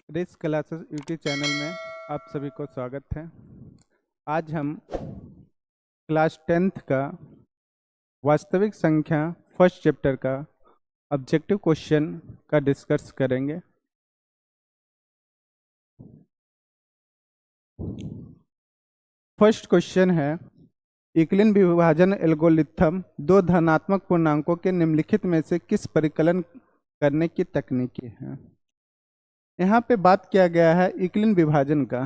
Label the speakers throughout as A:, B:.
A: रिस classes YouTube channel में आप सभी को स्वागत है। आज हम क्लास 10th का वास्तविक संख्या फर्स्ट चैप्टर का ऑब्जेक्टिव क्वेश्चन का डिस्कस करेंगे। फर्स्ट क्वेश्चन है, यूक्लिड विभाजन एल्गोरिथम दो धनात्मक पूर्णांकों के निम्नलिखित में से किस परिकलन करने की तकनीकी है। यहाँ पे बात किया गया है यूक्लिड विभाजन का।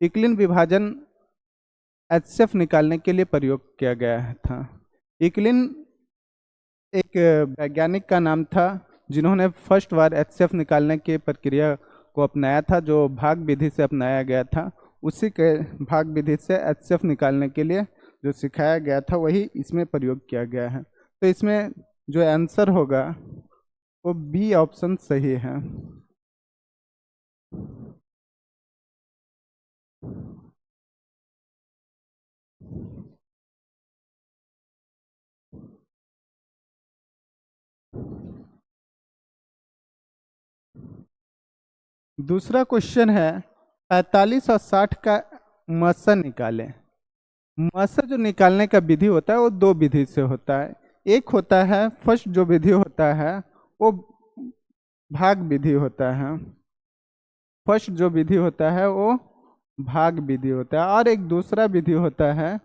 A: यूक्लिड विभाजन एचसीएफ निकालने के लिए प्रयोग किया गया था। यूक्लिड एक वैज्ञानिक का नाम था जिन्होंने फर्स्ट बार एचसीएफ निकालने की प्रक्रिया को अपनाया था, जो भाग विधि से अपनाया गया था। उसी के भाग विधि से एचसीएफ निकालने के लिए जो सिखाया गया था वही इसमें प्रयोग किया गया है। तो इसमें जो आंसर होगा वो बी ऑप्शन सही है। दूसरा क्वेश्चन है, 45 और 60 का मसा निकालें। मसा जो निकालने का विधि होता है वो दो विधि से होता है। एक होता है फर्स्ट जो विधि होता है वो भाग विधि होता है। फर्स्ट जो विधि होता है वो भाग विधि होता है, और एक दूसरा विधि होता है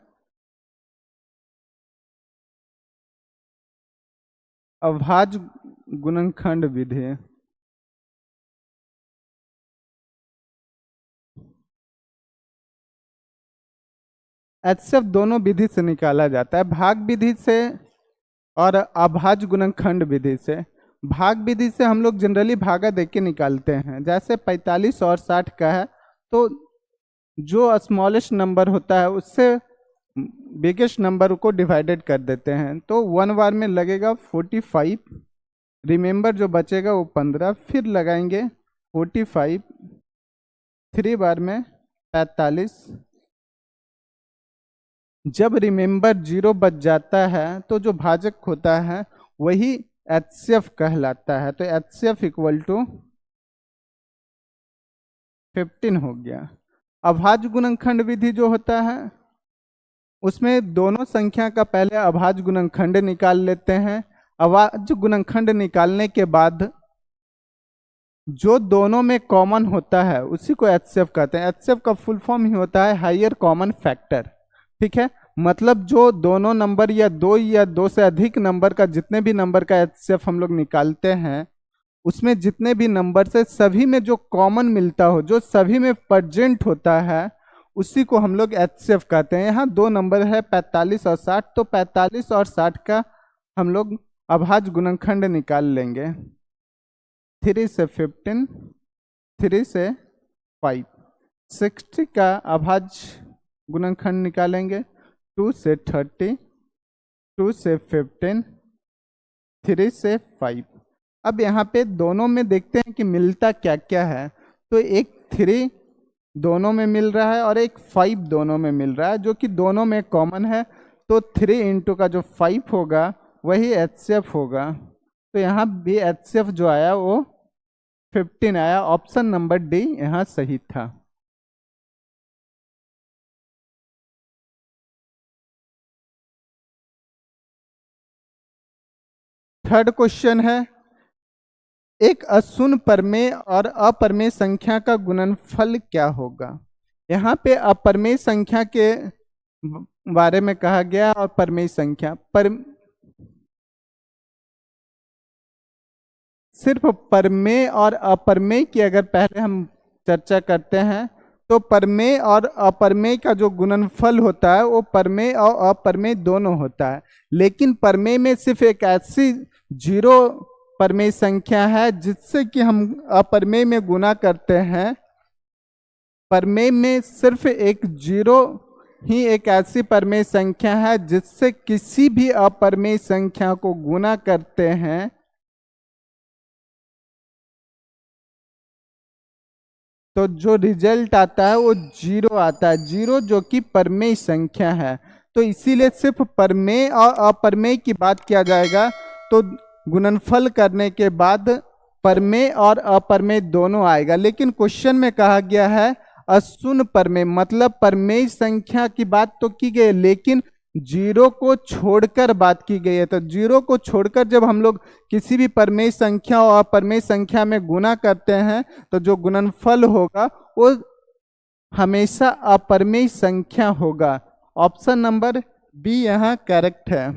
A: अभाज्य गुणनखंड विधि। एचसीएफ दोनों विधि से निकाला जाता है, भाग विधि से और अभाज्य गुणनखंड विधि से। भाग विधि से हम लोग जनरली भागा देख के निकालते हैं। जैसे 45 और 60 का है तो जो स्मॉलेस्ट नंबर होता है उससे बिगेस्ट नंबर को डिवाइडेड कर देते हैं। तो 1 बार में लगेगा 45, रिमेंबर जो बचेगा वो 15, फिर लगाएंगे 45, 3 बार में 45। जब रिमेंबर 0 बच जाता है तो जो भाजक होता है वही एचसीएफ कहलाता है। तो एचसीएफ इक्वल टू 15 हो गया। अभाज्य गुणनखंड विधि जो होता है उसमें दोनों संख्या का पहले अभाज्य गुणनखंड निकाल लेते हैं। अभाज्य गुणनखंड निकालने के बाद जो दोनों में कॉमन होता है उसी को एचसीएफ कहते हैं। एचसीएफ का फुल फॉर्म ही होता है हायर कॉमन फैक्टर। ठीक है, मतलब जो दोनों नंबर या दो से अधिक नंबर का जितने भी नंबर का एचसीएफ हम लोग निकालते हैं उसमें जितने भी नंबर से सभी में जो कॉमन मिलता हो, जो सभी में प्रेजेंट होता है, उसी को हम लोग एचसीएफ कहते हैं। यहाँ दो नंबर है 45 और 60, तो 45 और 60 का हम लोग अभाज्य गुणनखंड निकाल लेंगे। 3 से 15, 3 से 5। 60 का अभाज्य गुणनखंड निकालेंगे, 2 से 30, 2 से 15, 3 से 5। अब यहाँ पे दोनों में देखते हैं कि मिलता क्या क्या है। तो एक 3 दोनों में मिल रहा है और एक 5 दोनों में मिल रहा है, जो कि दोनों में कॉमन है। तो 3 इंटू का जो 5 होगा वही एचसीएफ होगा। तो यहाँ भी एचसीएफ जो आया वो 15 आया। ऑप्शन नंबर डी यहाँ सही था। थर्ड क्वेश्चन है, एक अशून्य परमेय और अपरमेय संख्या का गुणनफल क्या होगा। यहाँ पे अपरमेय संख्या के बारे में कहा गया और परमेय संख्या सिर्फ परमेय और अपरमेय की अगर पहले हम चर्चा करते हैं तो परमेय और अपरमेय का जो गुणनफल होता है वो परमेय और अपरमेय दोनों होता है। लेकिन परमेय में सिर्फ एक ऐसी 0 परमेय संख्या है जिससे कि हम अपरमेय में गुना करते हैं। परमेय में सिर्फ एक 0 ही एक ऐसी परमेय संख्या है जिससे किसी भी अपरमेय संख्या को गुना करते हैं तो जो रिजल्ट आता है वो 0 आता है। 0 जो कि परमेय संख्या है। तो इसीलिए सिर्फ परमेय और अपरमेय की बात किया जाएगा। तो गुणनफल करने के बाद परमेय और अपरमेय दोनों आएगा, लेकिन क्वेश्चन में कहा गया है अशून्य परमेय, मतलब परमेय संख्या की बात तो की गई है लेकिन जीरो को छोड़कर बात की गई है। तो जीरो को छोड़कर जब हम लोग किसी भी परमेय संख्या और अपरमेय संख्या में गुना करते हैं तो जो गुणनफल होगा वो हमेशा अपरमेय संख्या होगा। ऑप्शन नंबर बी यहाँ करेक्ट है।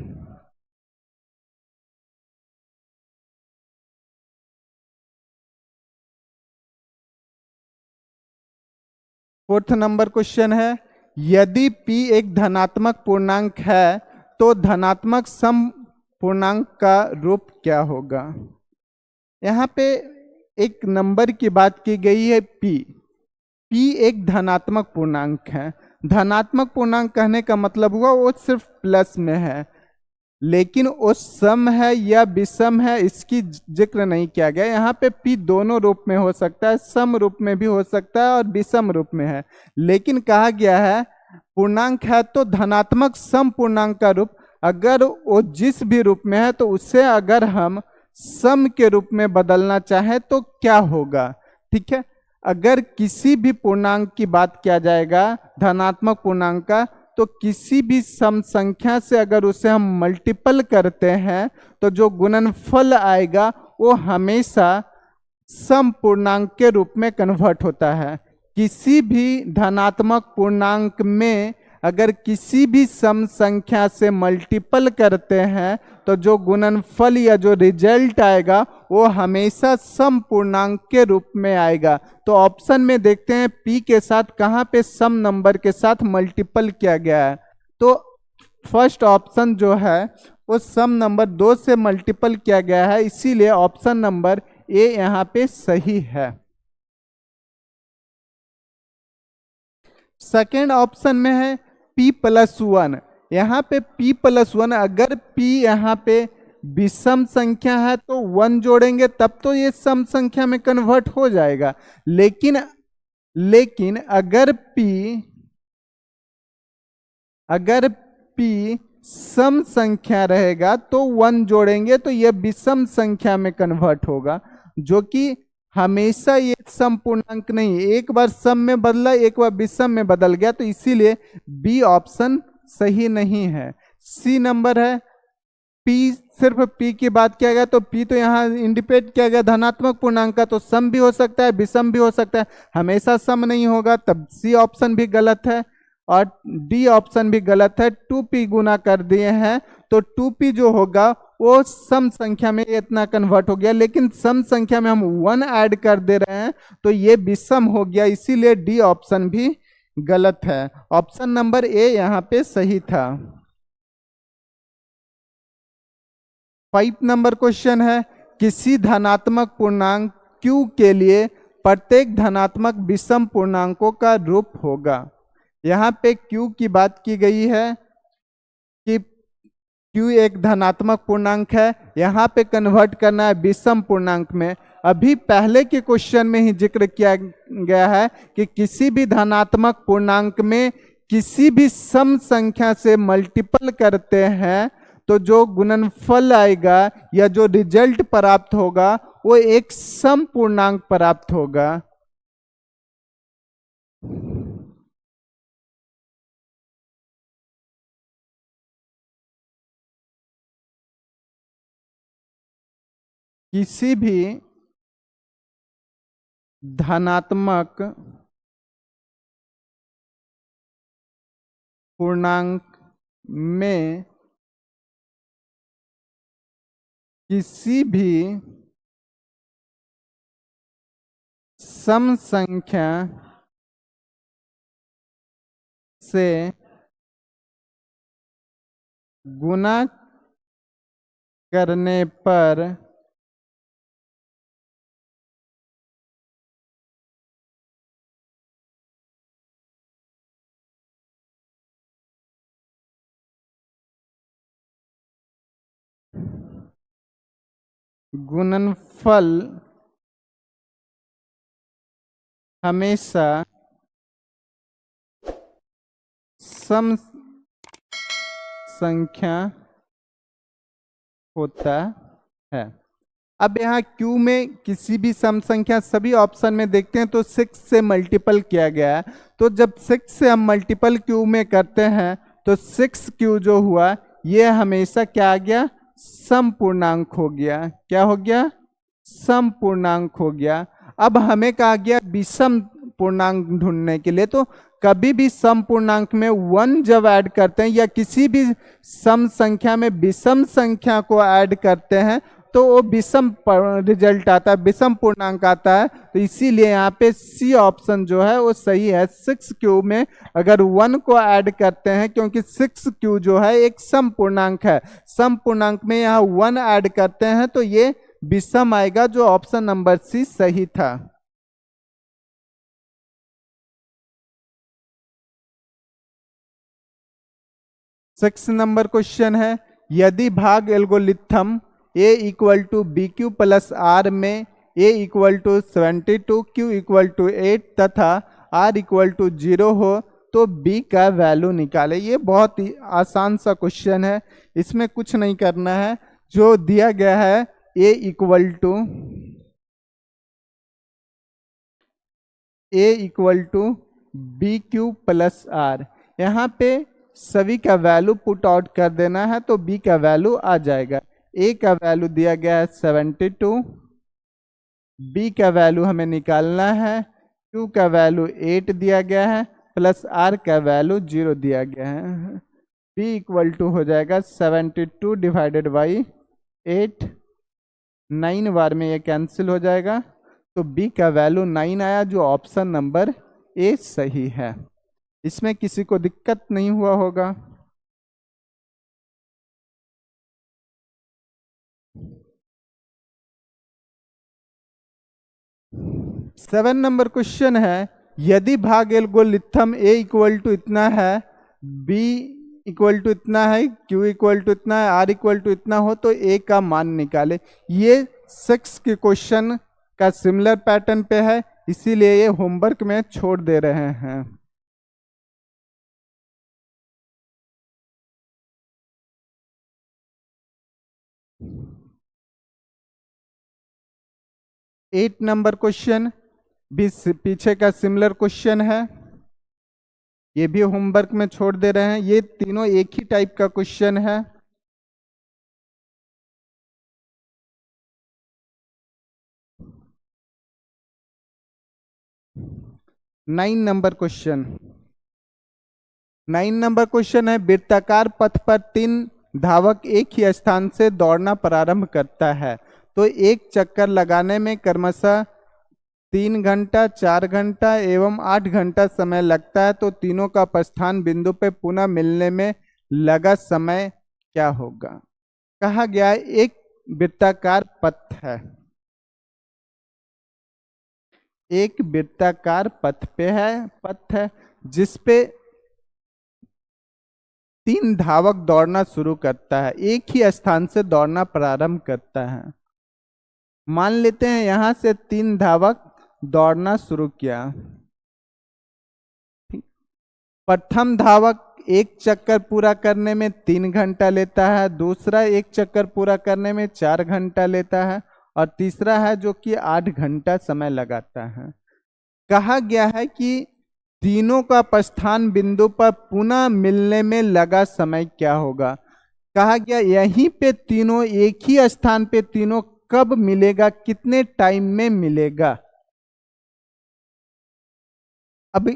A: फोर्थ नंबर क्वेश्चन है, यदि p एक धनात्मक पूर्णांक है तो धनात्मक सम पूर्णांक का रूप क्या होगा। यहाँ पे एक नंबर की बात की गई है p एक धनात्मक पूर्णांक है। धनात्मक पूर्णांक कहने का मतलब हुआ वो सिर्फ प्लस में है, लेकिन वो सम है या विषम है इसकी जिक्र नहीं किया गया। यहाँ पे p दोनों रूप में हो सकता है, सम रूप में भी हो सकता है और विषम रूप में है, लेकिन कहा गया है पूर्णांक है तो धनात्मक सम पूर्णांक का रूप, अगर वो जिस भी रूप में है तो उसे अगर हम सम के रूप में बदलना चाहे तो क्या होगा। ठीक है, अगर किसी भी पूर्णांक की बात किया जाएगा धनात्मक पूर्णांक का, तो किसी भी सम संख्या से अगर उसे हम मल्टीपल करते हैं तो जो गुणनफल आएगा वो हमेशा सम पूर्णांक के रूप में कन्वर्ट होता है। किसी भी धनात्मक पूर्णांक में अगर किसी भी सम संख्या से मल्टीपल करते हैं तो जो गुणनफल या जो रिजल्ट आएगा वो हमेशा सम पूर्णांक के रूप में आएगा। तो ऑप्शन में देखते हैं p के साथ कहाँ पे सम नंबर के साथ मल्टीपल किया गया है। तो फर्स्ट ऑप्शन जो है वो सम नंबर 2 से मल्टीपल किया गया है, इसीलिए ऑप्शन नंबर ए यहाँ पे सही है। सेकेंड ऑप्शन में है p+1। यहाँ पे p+1, अगर p यहाँ पे विषम संख्या है तो 1 जोड़ेंगे तब तो ये सम संख्या में कन्वर्ट हो जाएगा, लेकिन अगर p सम संख्या रहेगा तो 1 जोड़ेंगे तो ये विषम संख्या में कन्वर्ट होगा, जो कि हमेशा ये सम पूर्णांक नहीं, एक बार सम में बदला एक बार विषम में बदल गया, तो इसीलिए बी ऑप्शन सही नहीं है। सी नंबर है p, सिर्फ p की बात किया गया तो p तो यहाँ इंडिपेंड किया गया धनात्मक पूर्णांक का, तो सम भी हो सकता है विषम भी हो सकता है, हमेशा सम नहीं होगा, तब सी ऑप्शन भी गलत है और डी ऑप्शन भी गलत है। 2p गुना कर दिए हैं तो 2p जो होगा वो सम संख्या में इतना कन्वर्ट हो गया, लेकिन सम संख्या में हम 1 ऐड कर दे रहे हैं तो ये विषम हो गया, इसीलिए डी ऑप्शन भी गलत है। ऑप्शन नंबर ए यहाँ पे सही था। 5 नंबर क्वेश्चन है, किसी धनात्मक पूर्णांक q के लिए प्रत्येक धनात्मक विषम पूर्णांकों का रूप होगा। यहाँ पे q की बात की गई है कि q एक धनात्मक पूर्णांक है, यहाँ पे कन्वर्ट करना है विषम पूर्णांक में। अभी पहले के क्वेश्चन में ही जिक्र किया गया है कि किसी भी धनात्मक पूर्णांक में किसी भी सम संख्या से मल्टीपल करते हैं तो जो गुणनफल आएगा या जो रिजल्ट प्राप्त होगा वो एक सम पूर्णांक प्राप्त होगा। किसी भी धनात्मक पूर्णांक में किसी भी सम संख्या से गुना करने पर गुणनफल हमेशा सम संख्या होता है। अब यहाँ Q में किसी भी सम संख्या सभी ऑप्शन में देखते हैं तो 6 से मल्टीपल किया गया है। तो जब 6 से हम मल्टीपल Q में करते हैं तो 6Q जो हुआ ये हमेशा क्या आ गया, सम पूर्णांक हो गया। क्या हो गया, सम पूर्णांक हो गया। अब हमें कहा गया विषम पूर्णांक ढूंढने के लिए, तो कभी भी सम पूर्णांक में 1 जब ऐड करते हैं या किसी भी सम संख्या में विषम संख्या को ऐड करते हैं तो वो विषम रिजल्ट आता है, विषम पूर्णांक आता है। तो इसीलिए यहाँ पे सी ऑप्शन जो है वो सही है। 6Q में अगर 1 को ऐड करते हैं, क्योंकि 6Q जो है एक सम पूर्णांक है, सम पूर्णांक में यहाँ 1 ऐड करते हैं तो ये विषम आएगा, जो ऑप्शन नंबर सी सही था। सिक्स नंबर क्वेश्चन है, यदि भाग algorithm A equal to B Q plus R में A equal to 72, Q equal to 8 तथा आर इक्वल टू 0 हो तो बी का वैल्यू निकाले। ये बहुत ही आसान सा क्वेश्चन है, इसमें कुछ नहीं करना है। जो दिया गया है A equal to B Q plus R, यहाँ पे सभी का वैल्यू पुट आउट कर देना है तो बी का वैल्यू आ जाएगा। ए का वैल्यू दिया गया है 72, बी का वैल्यू हमें निकालना है, क्यू का वैल्यू 8 दिया गया है, प्लस आर का वैल्यू 0 दिया गया है। बी इक्वल टू हो जाएगा 72 डिवाइडेड बाई 8, 9 बार में ये कैंसिल हो जाएगा तो बी का वैल्यू 9 आया, जो ऑप्शन नंबर ए सही है। इसमें किसी को दिक्कत नहीं हुआ होगा। 7 नंबर क्वेश्चन है, यदि भाग एल्गोरिथम ए इक्वल टू इतना है, बी इक्वल टू इतना है, क्यू इक्वल टू इतना है, आर इक्वल टू इतना हो तो ए का मान निकाले। ये 6 के क्वेश्चन का सिमिलर पैटर्न पे है, इसीलिए ये होमवर्क में छोड़ दे रहे हैं। 8 नंबर क्वेश्चन भी पीछे का सिमिलर क्वेश्चन है, ये भी होमवर्क में छोड़ दे रहे हैं। ये तीनों एक ही टाइप का क्वेश्चन है। 9 नंबर क्वेश्चन, 9 नंबर क्वेश्चन है, वृत्ताकार पथ पर 3 धावक एक ही स्थान से दौड़ना प्रारंभ करता है तो एक चक्कर लगाने में क्रमशः 3 घंटा, 4 घंटा एवं 8 घंटा समय लगता है, तो तीनों का प्रस्थान बिंदु पे पुनः मिलने में लगा समय क्या होगा। कहा गया है एक वृत्ताकार पथ है, एक वृत्ताकार पथ है जिसपे 3 धावक दौड़ना शुरू करता है, एक ही स्थान से दौड़ना प्रारंभ करता है। मान लेते हैं यहां से 3 धावक दौड़ना शुरू किया। प्रथम धावक एक चक्कर पूरा करने में 3 घंटा लेता है, दूसरा एक चक्कर पूरा करने में 4 घंटा लेता है और तीसरा है जो कि 8 घंटा समय लगाता है। कहा गया है कि तीनों का प्रस्थान बिंदु पर पुनः मिलने में लगा समय क्या होगा। कहा गया यहीं पे तीनों एक ही स्थान पे तीनों कब मिलेगा, कितने टाइम में मिलेगा। अब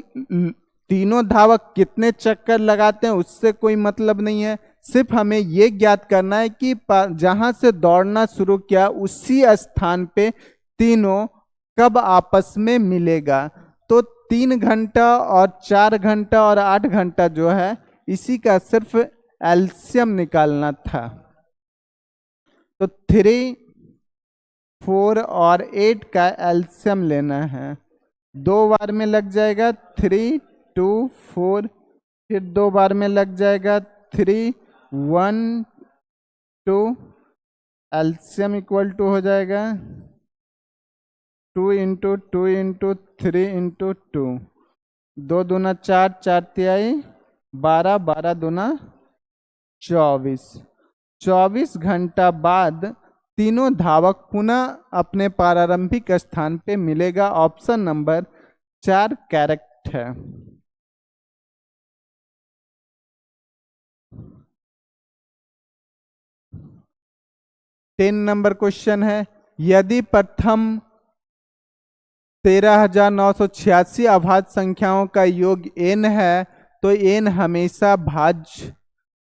A: तीनों धावक कितने चक्कर लगाते हैं उससे कोई मतलब नहीं है, सिर्फ हमें यह ज्ञात करना है कि जहां से दौड़ना शुरू किया उसी स्थान पे तीनों कब आपस में मिलेगा। तो 3 घंटा और 4 घंटा और 8 घंटा जो है इसी का सिर्फ एलसीएम निकालना था। तो 3, 4 और 8 का एलसीएम लेना है। 2 बार में लग जाएगा 3, 2, 4, फिर 2 बार में लग जाएगा 3, 1, 2, एलसीएम इक्वल टू हो जाएगा 2 इंटू 2 इंटू 3 इंटू 2, 2 दूना 4, 4 तिहाई 12, 12 दूना 24, 24 घंटा बाद तीनों धावक पुनः अपने प्रारंभिक स्थान पे मिलेगा। ऑप्शन नंबर 4 करेक्ट है। टेन नंबर क्वेश्चन है, यदि प्रथम 13,986 अभाज्य संख्याओं का योग n है तो n हमेशा भाज्य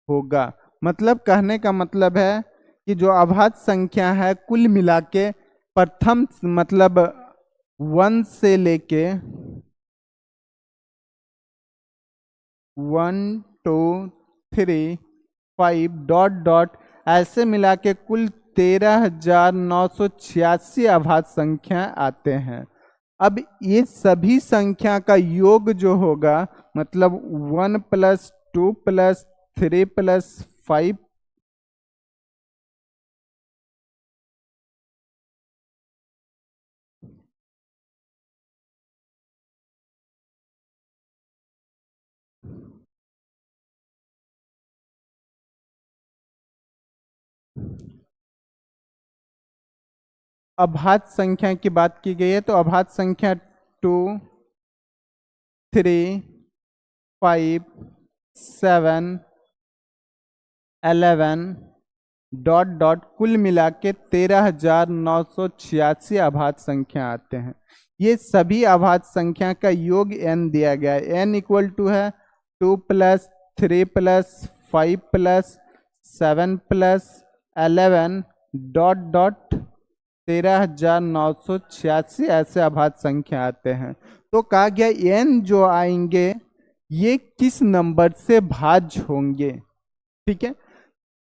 A: होगा। मतलब कहने का मतलब है कि जो अभाज्य संख्या है कुल मिला के प्रथम मतलब 1 से लेके 1 2 3 5 डॉट डॉट ऐसे मिला के कुल 13,986 अभाज्य संख्या आते हैं। अब ये सभी संख्या का योग जो होगा मतलब 1 + 2 + 3 + 5 अभाज्य संख्या की बात की गई है तो अभाज्य संख्या 2 3 5 7 11 डॉट डॉट कुल मिला के 13,986 अभाज्य संख्या आते हैं। ये सभी अभाज्य संख्या का योग n दिया गया है। n इक्वल टू है 2 + 3 + 5 + 7 + 11 डॉट डॉट 13,986 ऐसे अभाज्य संख्या आते हैं। तो कहा गया n जो आएंगे ये किस नंबर से भाज्य होंगे। ठीक है,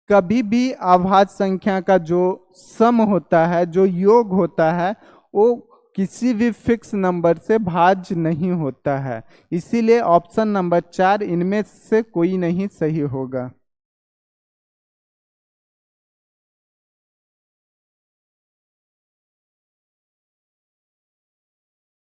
A: कभी भी अभाज्य संख्या का जो सम होता है, जो योग होता है, वो किसी भी फिक्स नंबर से भाज्य नहीं होता है। इसीलिए ऑप्शन नंबर 4 इनमें से कोई नहीं सही होगा।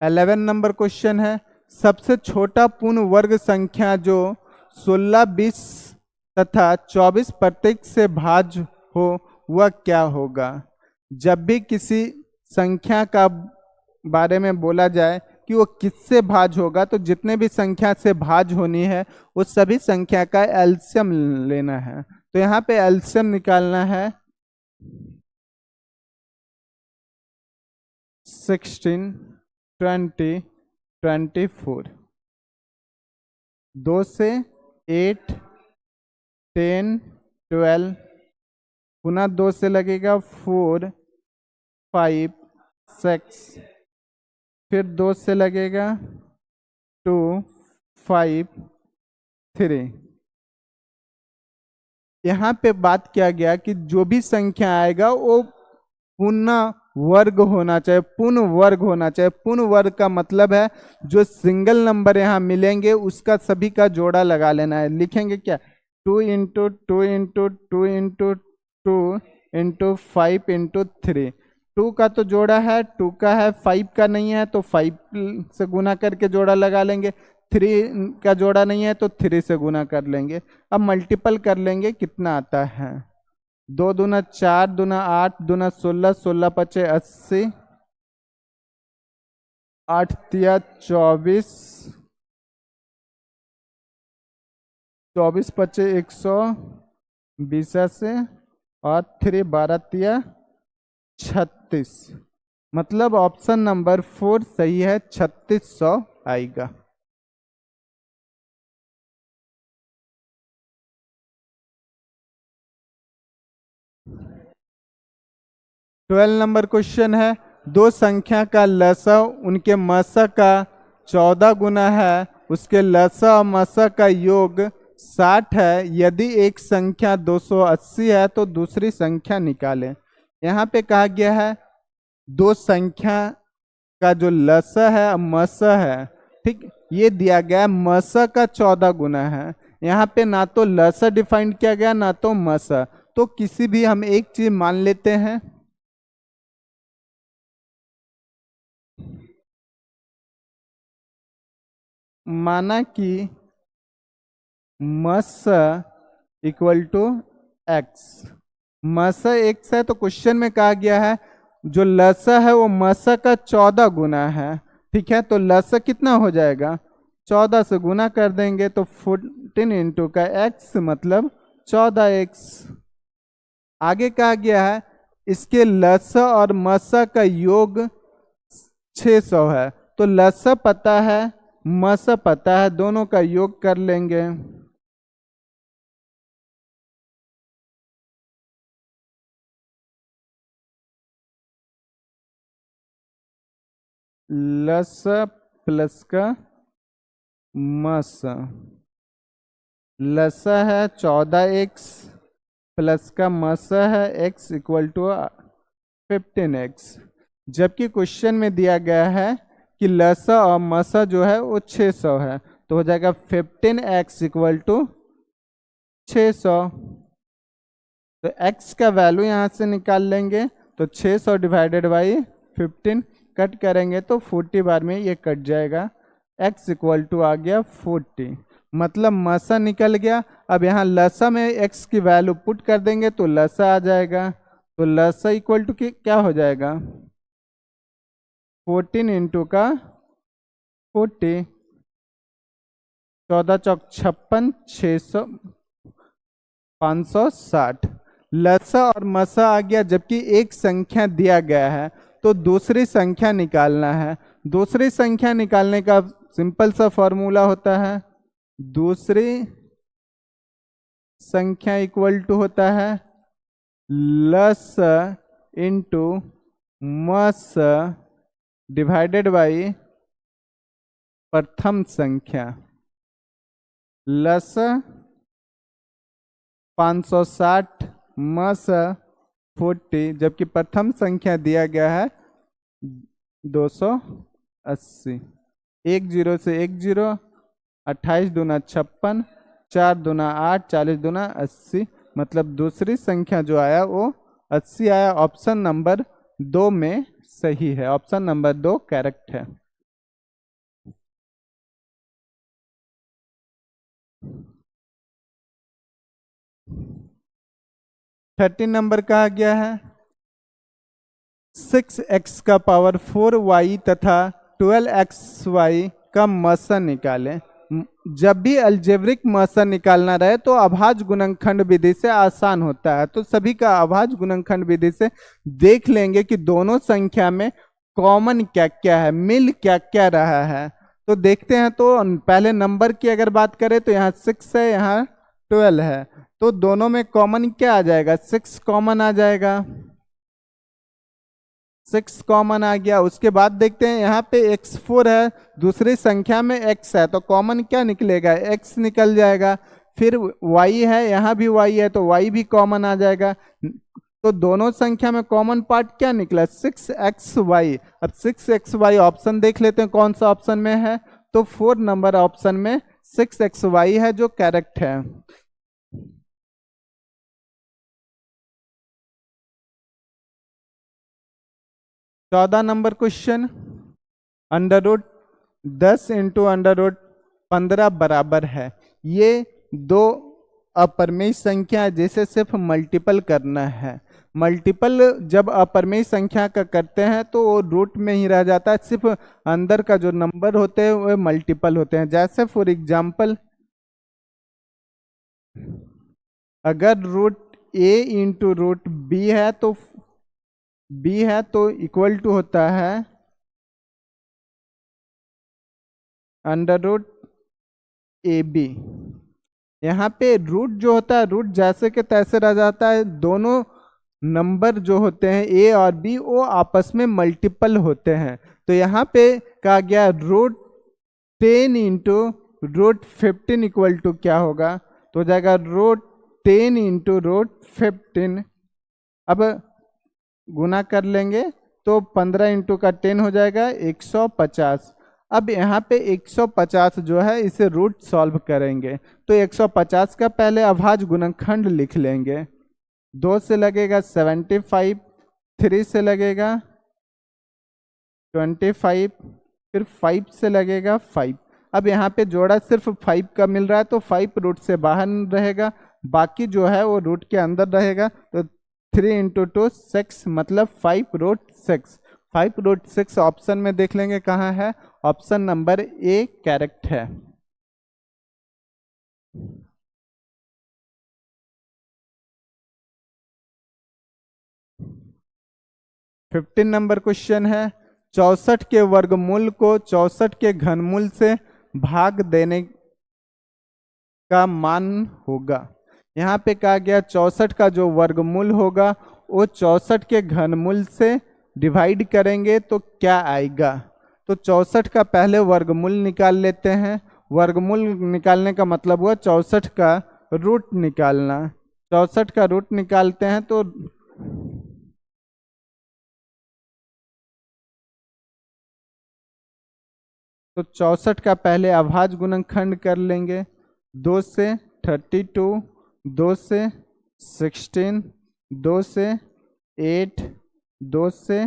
A: 11 नंबर क्वेश्चन है, सबसे छोटा पूर्ण वर्ग संख्या जो 16, 20 तथा 24 प्रत्येक से भाज्य हो वह क्या होगा। जब भी किसी संख्या का बारे में बोला जाए कि वो किससे भाज्य होगा तो जितने भी संख्या से भाज्य होनी है उस सभी संख्या का एलसीएम लेना है। तो यहाँ पे एलसीएम निकालना है 16, 20, 24, 2 से 8, 10, 12, पुनः 2 से लगेगा 4, 5, 6, फिर 2 से लगेगा 2, 5, 3। यहाँ पे बात किया गया कि जो भी संख्या आएगा वो पूर्ण वर्ग होना चाहिए, पूर्ण वर्ग होना चाहिए। पूर्ण वर्ग का मतलब है जो सिंगल नंबर यहाँ मिलेंगे उसका सभी का जोड़ा लगा लेना है। लिखेंगे क्या, 2 × 2 × 2 × 2 × 5 × 3। 2 का तो जोड़ा है, 2 का है, 5 का नहीं है तो 5 से गुना करके जोड़ा लगा लेंगे। 3 का जोड़ा नहीं है तो 3 से गुना कर लेंगे। अब मल्टीपल कर लेंगे कितना आता है, 2 दूना 4, दूना 8, दूना 16, 16 × 5 = 80, 8 × 24, 24 × 5 = 120 से, और 3 12 × 36। मतलब ऑप्शन नंबर 4 सही है, 3600 आएगा। 12 नंबर क्वेश्चन है, दो संख्या का लसा उनके मसा का 14 गुना है, उसके लसा और मसा का योग 60 है। यदि एक संख्या 280 है तो दूसरी संख्या निकालें। यहाँ पे कहा गया है दो संख्या का जो लसा है और मसा है, ठीक, ये दिया गया है मसा का 14 गुना है। यहाँ पे ना तो लसा डिफाइन किया गया ना तो मसा, तो किसी भी हम एक चीज मान लेते हैं, माना कि मस इक्वल टू एक्स, मस एक्स है तो क्वेश्चन में कहा गया है जो लस है वो मस का 14 गुना है। ठीक है, तो लस कितना हो जाएगा, 14 से गुना कर देंगे तो 14 इंटू का एक्स मतलब 14x। आगे कहा गया है इसके लस और मस का योग 600 है, तो लस पता है मस पता है, दोनों का योग कर लेंगे। लस प्लस का मस, लस है 14x प्लस का मस है x इक्वल टू 15x, जबकि क्वेश्चन में दिया गया है कि लसा और मसा जो है वो 600 है, तो हो जाएगा 15x इक्वल टू 600। तो x का वैल्यू यहाँ से निकाल लेंगे, तो 600 डिवाइडेड बाई 15 कट करेंगे तो 40 बार में ये कट जाएगा, x इक्वल टू आ गया 40, मतलब मसा निकल गया। अब यहाँ लसा में x की वैल्यू पुट कर देंगे तो लसा आ जाएगा, तो लसा इक्वल टू क्या हो जाएगा 14 इंटू का 40, 14 चौक 56, 600 560। लसा और मसा आ गया, जबकि एक संख्या दिया गया है तो दूसरी संख्या निकालना है। दूसरी संख्या निकालने का सिंपल सा फॉर्मूला होता है, दूसरी संख्या इक्वल टू होता है लस इंटू मस डिवाइडेड बाई प्रथम संख्या। लस 560 मस 40, जबकि प्रथम संख्या दिया गया है 280। 1 0 से 1 0, 28 दूना 56, 4 दूना 8, 40 दूना 80, मतलब दूसरी संख्या जो आया वो 80 आया। ऑप्शन नंबर 2 में सही है, ऑप्शन नंबर 2 करेक्ट है। थर्टीन नंबर कहा गया है 6x का पावर 4y तथा 12xy का मसा निकालें। जब भी अलजेब्रिक मसा निकालना रहे तो अभाज्य गुणनखंड विधि से आसान होता है, तो सभी का अभाज्य गुणनखंड विधि से देख लेंगे कि दोनों संख्या में कॉमन क्या क्या है, मिल क्या क्या रहा है। तो देखते हैं, तो पहले नंबर की अगर बात करें तो यहाँ 6 है, यहाँ 12 है, तो दोनों में कॉमन क्या आ जाएगा, 6 कॉमन आ जाएगा, 6 कॉमन आ गया। उसके बाद देखते हैं यहाँ पे x4 है, दूसरी संख्या में x है, तो कॉमन क्या निकलेगा, x निकल जाएगा। फिर y है, यहाँ भी y है, तो y भी कॉमन आ जाएगा। तो दोनों संख्या में कॉमन पार्ट क्या निकला, 6xy। अब 6xy ऑप्शन देख लेते हैं कौन सा ऑप्शन में है, तो 4 नंबर ऑप्शन में 6xy है जो करेक्ट है। चौदह number question, under root 10 into under root 15 बराबर है। ये दो अपरिमेय संख्या है जिसे सिर्फ मल्टीपल करना है। मल्टीपल जब अपरिमेय संख्या का करते हैं तो वो रूट में ही रह जाता है, सिर्फ अंदर का जो नंबर होते हैं वो मल्टीपल होते हैं। जैसे फॉर एग्जाम्पल अगर root a into root B है तो इक्वल टू होता है अंडर रूट ए बी। यहाँ पे रूट जो होता है, रूट जैसे के तैसे रह जाता है, दोनों नंबर जो होते हैं a और b वो आपस में मल्टीपल होते हैं। तो यहाँ पे कहा गया root 10 into root 15 equal to क्या होगा, तो हो जाएगा रूट 10 इंटू रूट 15। अब गुना कर लेंगे तो 15 इंटू का 10 हो जाएगा 150। अब यहाँ पे 150 जो है इसे रूट सॉल्व करेंगे तो 150 का पहले अभाज्य गुणनखंड लिख लेंगे। 2 से लगेगा 75, 3 से लगेगा 25, फिर 5 से लगेगा 5। अब यहाँ पे जोड़ा सिर्फ 5 का मिल रहा है तो 5 रूट से बाहर रहेगा, बाकी जो है वो रूट के अंदर रहेगा। तो 3 × 2 6 मतलब 5√6। 5√6 ऑप्शन में देख लेंगे कहाँ है, ऑप्शन नंबर ए करेक्ट है। 15 नंबर क्वेश्चन है, 64 के वर्गमूल को 64 के घनमूल से भाग देने का मान होगा। यहाँ पे कहा गया 64 का जो वर्गमूल होगा वो 64 के घनमूल से डिवाइड करेंगे तो क्या आएगा। तो 64 का पहले वर्गमूल निकाल लेते हैं। वर्गमूल निकालने का मतलब हुआ 64 का रूट निकालना। 64 का रूट निकालते हैं तो 64 का पहले अभाज्य गुणनखंड कर लेंगे। 2 से 32, 2 से 16, 2 से 8, 2 से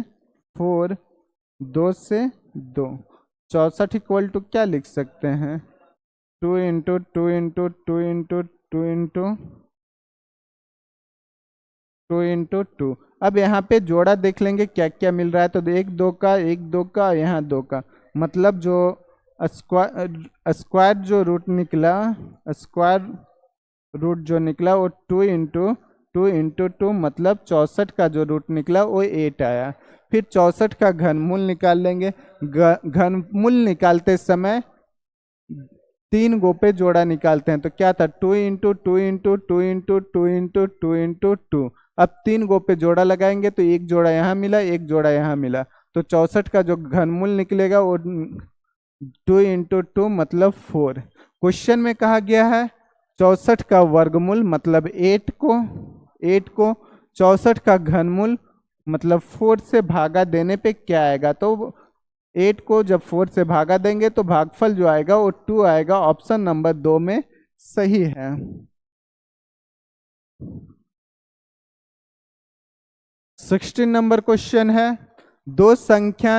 A: 4, 2 से 2। 64 इक्वल टू क्या लिख सकते हैं, 2 × 2 × 2 × 2 × 2 × 2। अब यहाँ पे जोड़ा देख लेंगे क्या क्या मिल रहा है। तो 1 2 का, 1 2 का, यहाँ 2 का, मतलब जो स्क्वायर जो रूट निकला, स्क्वायर रूट जो निकला वो 2 × 2 × 2 मतलब 64 का जो रूट निकला वो 8 आया। फिर 64 का घनमूल निकाल लेंगे। घनमूल निकालते समय 3 गो पे जोड़ा निकालते हैं। तो क्या था, 2 × 2 × 2 × 2 × 2 × 2। अब 3 गो पे जोड़ा लगाएंगे तो एक जोड़ा यहाँ मिला, एक जोड़ा यहाँ मिला। तो 64 का जो घनमूल निकलेगा वो 2 × 2 मतलब 4। क्वेश्चन में कहा गया है 64 का वर्गमूल मतलब 8 को 64 का घनमूल मतलब 4 से भागा देने पे क्या आएगा। तो 8 को जब 4 से भागा देंगे तो भागफल जो आएगा वो 2 आएगा। ऑप्शन नंबर 2 में सही है। 16 नंबर क्वेश्चन है, दो संख्या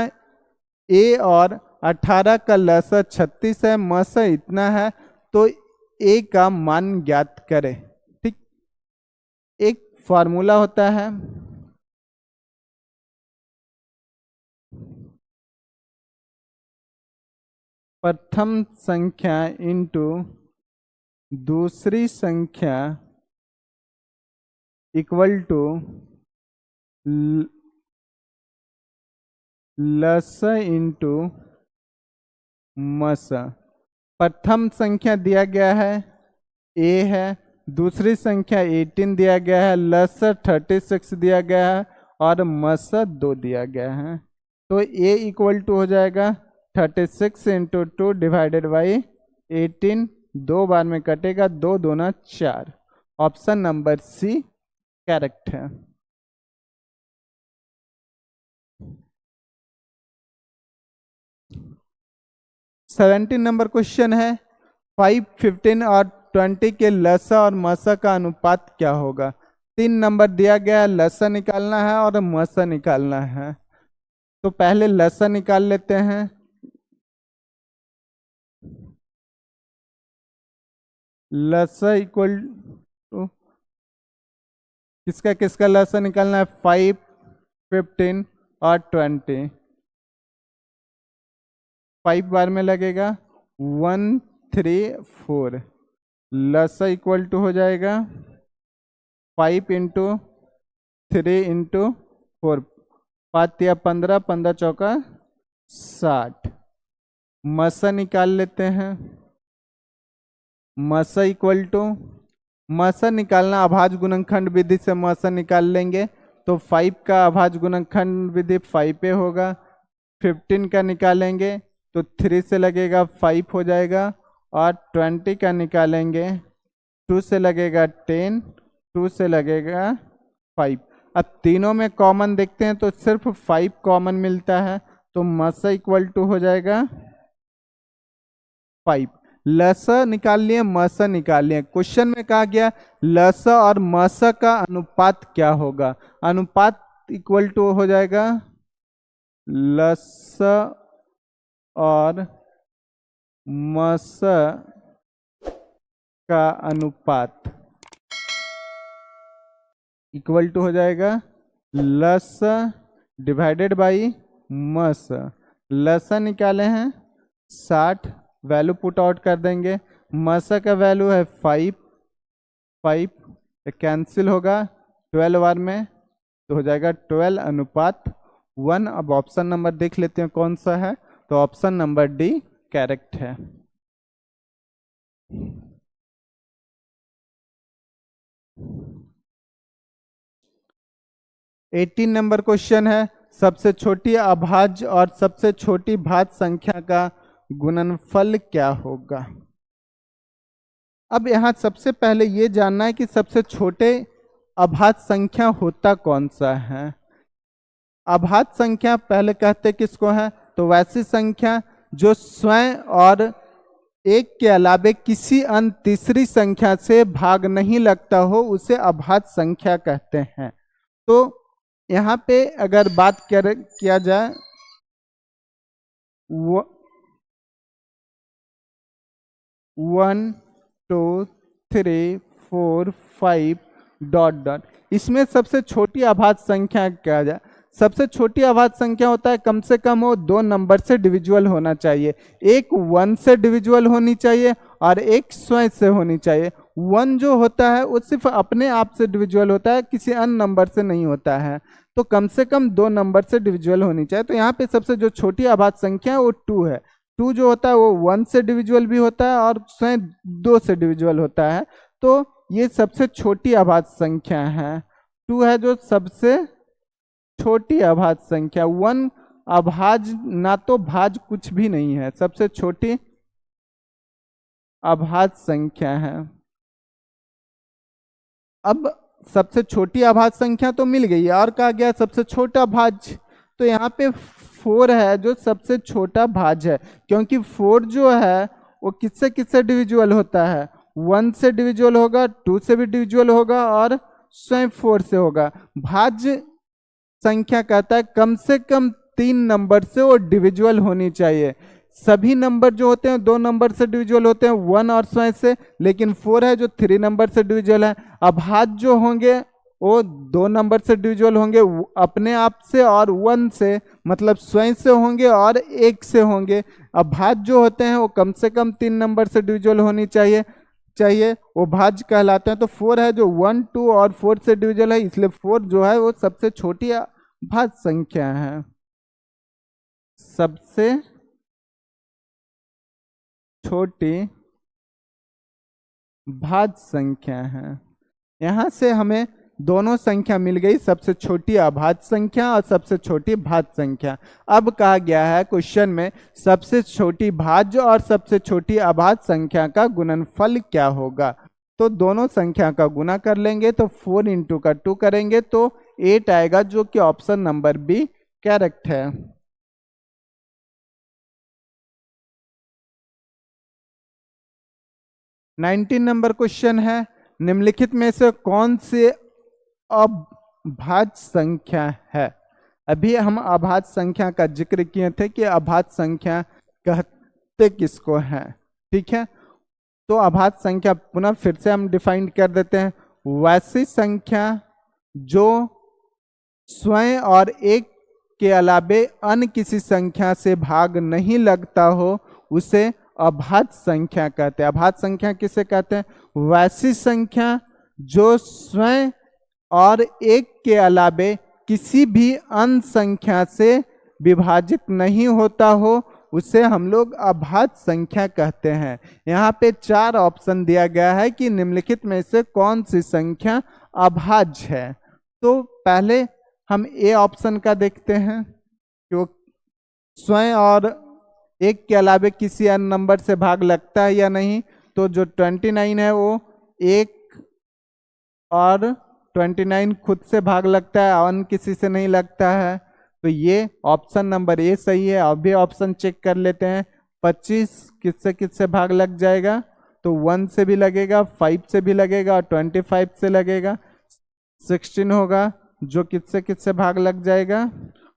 A: a और 18 का लसा 36 है, मसा इतना है, तो a का मान ज्ञात करें। ठीक, एक फॉर्मूला होता है, प्रथम संख्या इंटू दूसरी संख्या इक्वल टू लसा इंटू मसा। प्रथम संख्या दिया गया है a है, दूसरी संख्या 18 दिया गया है, लसा 36 दिया गया है और मसा 2 दिया गया है। तो a इक्वल टू हो जाएगा 36 × 2 डिवाइडेड बाई 18। 2 बार में कटेगा, 2 दूना 4। ऑप्शन नंबर सी करेक्ट है। 17 नंबर क्वेश्चन है, 5, 15 और 20 के लसा और मसा का अनुपात क्या होगा। 3 नंबर दिया गया है, लसा निकालना है और मसा निकालना है। तो पहले लसा निकाल लेते हैं। लसा इक्वल टू किसका किसका लसा निकालना है, 5, 15 और 20। 5 बार में लगेगा 1, 3, 4। लसा इक्वल टू हो जाएगा 5 × 3 × 4, 5 या 15, 15 चौका 60। मसा निकाल लेते हैं। मसा इक्वल टू, मसा निकालना अभाज्य गुणनखंड विधि से मसा निकाल लेंगे। तो 5 का अभाज्य गुणनखंड विधि 5 पे होगा। 15 का निकालेंगे तो 3 से लगेगा 5 हो जाएगा, और 20 का निकालेंगे 2 से लगेगा 10, 2 से लगेगा 5। अब तीनों में कॉमन देखते हैं तो सिर्फ 5 कॉमन मिलता है। तो मसा इक्वल टू हो जाएगा 5। लसा निकाल लिए, मसा निकाल लिए। क्वेश्चन में कहा गया लसा और मसा का अनुपात क्या होगा। अनुपात इक्वल टू हो जाएगा लसा और मसा का अनुपात। इक्वल टू हो जाएगा लस डिवाइडेड बाई मस। लस निकाले हैं 60, वैल्यू पुट आउट कर देंगे। मस का वैल्यू है 5, 5 कैंसिल होगा 12 बार में, तो हो जाएगा 12:1। अब ऑप्शन नंबर देख लेते हैं कौन सा है, तो ऑप्शन नंबर डी करेक्ट है। 18 नंबर क्वेश्चन है, सबसे छोटी अभाज्य और सबसे छोटी भाज्य संख्या का गुणनफल क्या होगा। अब यहाँ सबसे पहले ये जानना है कि सबसे छोटे अभाज्य संख्या होता कौन सा है। अभाज्य संख्या पहले कहते किसको है, तो वैसी संख्या जो स्वयं और एक के अलावे किसी अन्य तीसरी संख्या से भाग नहीं लगता हो, उसे अभाज्य संख्या कहते हैं। तो यहाँ पे अगर बात किया जाए 1 2 3 4 5 डॉट डॉट, इसमें सबसे छोटी अभाज्य संख्या क्या जाए। सबसे छोटी अभाज्य संख्या होता है कम से कम वो 2 नंबर से डिविजुअल होना चाहिए। एक 1 से डिविजुअल होनी चाहिए और एक स्वयं से होनी चाहिए। 1 जो होता है वो सिर्फ अपने आप से डिविजुअल होता है, किसी अन्य नंबर से नहीं होता है। तो कम से कम 2 नंबर से डिविजुअल होनी चाहिए। तो यहाँ पे सबसे जो छोटी अभाज्य संख्या है वो 2 है। 2 जो होता है वो 1 से डिविजुअल भी होता है और स्वयं 2 से डिविजुअल होता है। तो ये सबसे छोटी अभाज्य संख्या है। 2 है जो सबसे छोटी अभाज्य संख्या। 1 अभाज्य ना तो भाज्य कुछ भी नहीं है, सबसे छोटी अभाज्य संख्या है। अब सबसे छोटी अभाज्य संख्या तो मिल गई और कहा गया सबसे छोटा भाज्य, तो यहाँ पे 4 है जो सबसे छोटा भाज्य है, क्योंकि 4 जो है वो किससे किससे डिविजुअल होता है, 1 से डिविजुअल होगा, 2 से भी डिविजुअल होगा और स्वयं 4 से होगा। भाज्य संख्या कहता है कम से कम 3 नंबर से वो डिविजुअल होनी चाहिए। सभी नंबर जो होते हैं 2 नंबर से डिविजुअल होते हैं, 1 और स्वयं से, लेकिन 4 है जो 3 नंबर से डिविजुअल है। अभाज्य जो होंगे वो 2 नंबर से डिविजुअल होंगे, अपने आप से और 1 से, मतलब स्वयं से होंगे और 1 से होंगे। अभाज्य जो होते हैं वो कम से कम 3 नंबर से डिविजुअल होनी चाहिए वो भाज्य कहलाते हैं। तो 4 है जो 1 2 और 4 से डिविजुअल है, इसलिए 4 जो है वो सबसे छोटी भाज्य संख्या है, सबसे छोटी भाज्य संख्या है। यहां से हमें दोनों संख्या मिल गई, सबसे छोटी अभाज्य संख्या और सबसे छोटी भाज्य संख्या। अब कहा गया है क्वेश्चन में सबसे छोटी भाज्य और सबसे छोटी अभाज्य संख्या का गुणनफल क्या होगा। तो दोनों संख्या का गुना कर लेंगे, तो 4 इंटू का 2 करेंगे तो 8 आएगा, जो कि ऑप्शन नंबर बी करेक्ट है। नाइनटीन नंबर क्वेश्चन है, निम्नलिखित में से कौन से अभाज्य संख्या है। अभी हम अभाज्य संख्या का जिक्र किए थे कि अभाज्य संख्या कहते किसको है, ठीक है। तो अभाज्य संख्या पुनः फिर से हम डिफाइन कर देते हैं, वैसी संख्या जो स्वयं और एक के अलावे अन्य किसी संख्या से भाग नहीं लगता हो, उसे अभाज्य संख्या कहते हैं। अभाज्य संख्या किसे कहते हैं, वैसी संख्या जो स्वयं और एक के अलावे किसी भी अन्य संख्या से विभाजित नहीं होता हो, उसे हम लोग अभाज्य संख्या कहते हैं। यहाँ पे 4 ऑप्शन दिया गया है कि निम्नलिखित में से कौन सी संख्या अभाज्य है। तो पहले हम ए ऑप्शन का देखते हैं, जो स्वयं और एक के अलावे किसी अन्य नंबर से भाग लगता है या नहीं। तो जो 29 है वो 1 और 29 खुद से भाग लगता है, अन्य किसी से नहीं लगता है। तो ये ऑप्शन नंबर ए सही है। अभी ऑप्शन चेक कर लेते हैं, 25 किससे भाग लग जाएगा, तो 1 से भी लगेगा, 5 से भी लगेगा और 25 से लगेगा। 16 होगा जो किससे भाग लग जाएगा,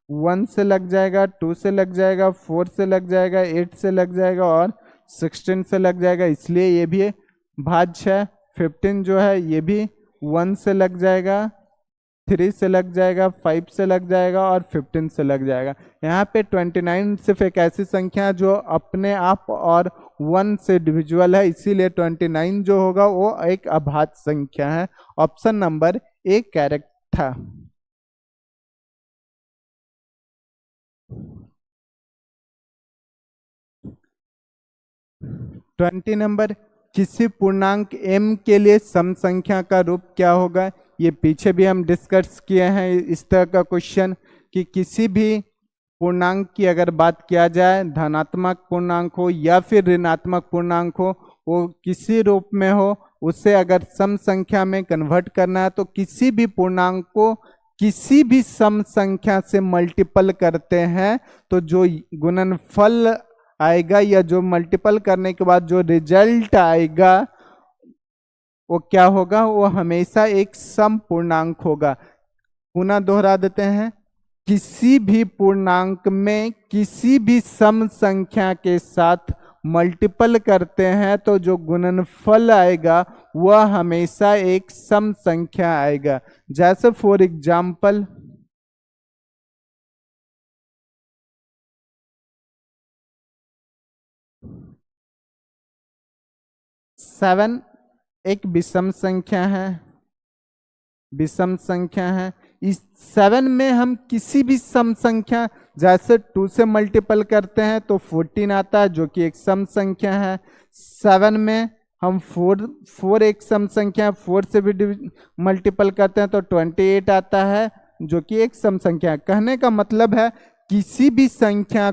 A: 1 से लग जाएगा, 2 से लग जाएगा, 4 से लग जाएगा, 8 से लग जाएगा और 16 से लग जाएगा, इसलिए ये भी भाज्य है। 15 जो है ये भी 1 से लग जाएगा, 3 से लग जाएगा, 5 से लग जाएगा और 15 से लग जाएगा। यहाँ पे 29 सिर्फ एक ऐसी संख्या है जो अपने आप और 1 से डिविजुअल है, इसीलिए 29 जो होगा वो एक अभाज्य संख्या है। ऑप्शन नंबर ए करेक्ट था। 20 नंबर, किसी पूर्णांक m के लिए सम संख्या का रूप क्या होगा। ये पीछे भी हम डिस्कस किए हैं इस तरह का क्वेश्चन कि किसी भी पूर्णांक की अगर बात किया जाए, धनात्मक पूर्णांक हो या फिर ऋणात्मक पूर्णांक हो, वो किसी रूप में हो, उसे अगर सम संख्या में कन्वर्ट करना है तो किसी भी पूर्णांक को किसी भी सम संख्या से मल्टीपल करते हैं तो जो गुणनफल आएगा या जो मल्टीपल करने के बाद जो रिजल्ट आएगा वो क्या होगा, वो हमेशा एक सम पूर्णांक होगा। पुनः दोहरा देते हैं, किसी भी पूर्णांक में किसी भी सम संख्या के साथ मल्टीपल करते हैं तो जो गुणनफल आएगा वह हमेशा एक सम संख्या आएगा। जैसे फॉर एग्जाम्पल 7 एक विषम संख्या है, विषम संख्या है। इस 7 में हम किसी भी सम संख्या, जैसे 2 से मल्टीपल करते हैं तो 14 आता है जो कि एक सम संख्या है। 7 में हम 4 एक सम संख्या है, 4 से भी मल्टीपल करते हैं तो 28 आता है जो कि एक सम संख्या है। कहने का मतलब है किसी भी संख्या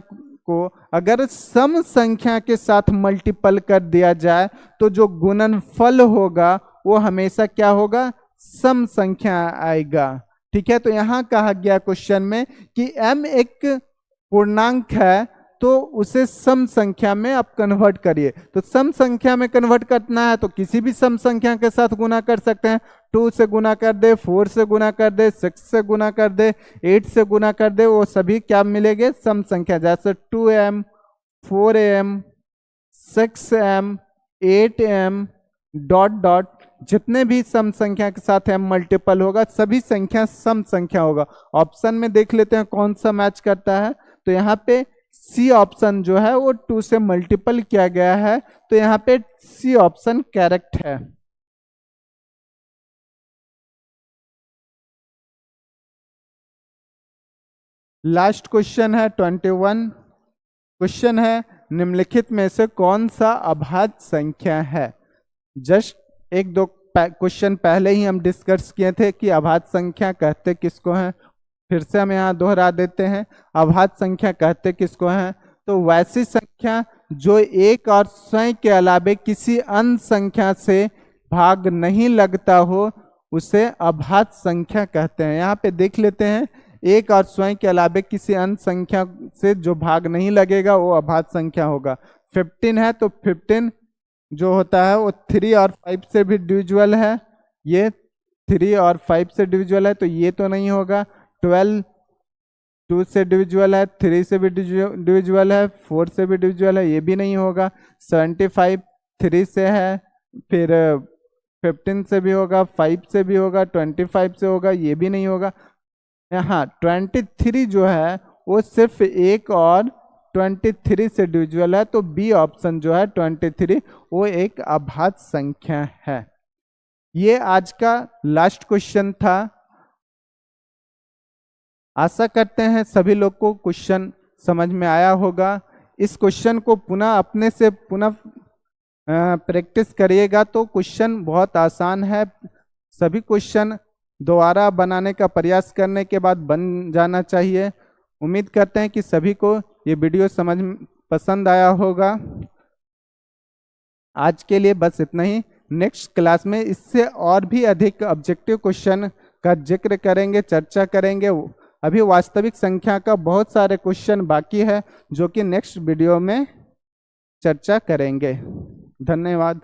A: को अगर सम संख्या के साथ मल्टीपल कर दिया जाए तो जो गुणनफल होगा वो हमेशा क्या होगा, सम संख्या आएगा। ठीक है, तो यहां कहा गया क्वेश्चन में कि m एक पूर्णांक है तो उसे सम संख्या में आप कन्वर्ट करिए। तो सम संख्या में कन्वर्ट करना है तो किसी भी सम संख्या के साथ गुना कर सकते हैं। 2 से गुना कर दे, 4 से गुना कर दे, 6 से गुना कर दे, 8 से गुना कर दे, वो सभी क्या मिलेंगे, सम संख्या। जैसे 2m, 4m, 6m, 8m dot dot, जितने भी सम संख्या के साथ m मल्टीपल होगा सभी संख्या सम संख्या होगा। ऑप्शन में देख लेते हैं कौन सा मैच करता है। तो यहाँ पे सी ऑप्शन जो है वो 2 से मल्टीपल किया गया है, तो यहाँ पे सी ऑप्शन करेक्ट है। लास्ट क्वेश्चन है 21। क्वेश्चन है निम्नलिखित में से कौन सा अभाज्य संख्या है। जस्ट एक दो क्वेश्चन पहले ही हम डिस्कस किए थे कि अभाज्य संख्या कहते किसको हैं, फिर से हम यहाँ दोहरा देते हैं। अभाज्य संख्या कहते किसको हैं, तो वैसी संख्या जो एक और स्वयं के अलावे किसी अन्य संख्या से भाग नहीं लगता हो उसे अभाज्य संख्या कहते हैं। यहाँ पे देख लेते हैं, एक और स्वयं के अलावे किसी अन्य संख्या से जो भाग नहीं लगेगा वो अभाज्य संख्या होगा। 15 है तो 15 जो होता है वो 3 और 5 से भी डिविजिबल है, ये 3 और 5 से डिविजिबल है तो ये तो नहीं होगा। 12 2 से डिविजिबल है, 3 से भी डिविजिबल है, 4 से भी डिविजिबल है, ये भी नहीं होगा। 75 3 से है, फिर 15 से भी होगा, 5 से भी होगा, 25 से होगा, ये भी नहीं होगा। यहाँ 23 जो है वो सिर्फ 1 और 23 से डिविजिबल है, तो बी ऑप्शन जो है 23 वो एक अभाज्य संख्या है। ये आज का लास्ट क्वेश्चन था। आशा करते हैं सभी लोग को क्वेश्चन समझ में आया होगा। इस क्वेश्चन को पुनः अपने से पुनः प्रैक्टिस करिएगा तो क्वेश्चन बहुत आसान है। सभी क्वेश्चन दोबारा बनाने का प्रयास करने के बाद बन जाना चाहिए। उम्मीद करते हैं कि सभी को ये वीडियो पसंद आया होगा। आज के लिए बस इतना ही। नेक्स्ट क्लास में इससे और भी अधिक ऑब्जेक्टिव क्वेश्चन का जिक्र करेंगे, चर्चा करेंगे। अभी वास्तविक संख्या का बहुत सारे क्वेश्चन बाकी है जो कि नेक्स्ट वीडियो में चर्चा करेंगे। धन्यवाद।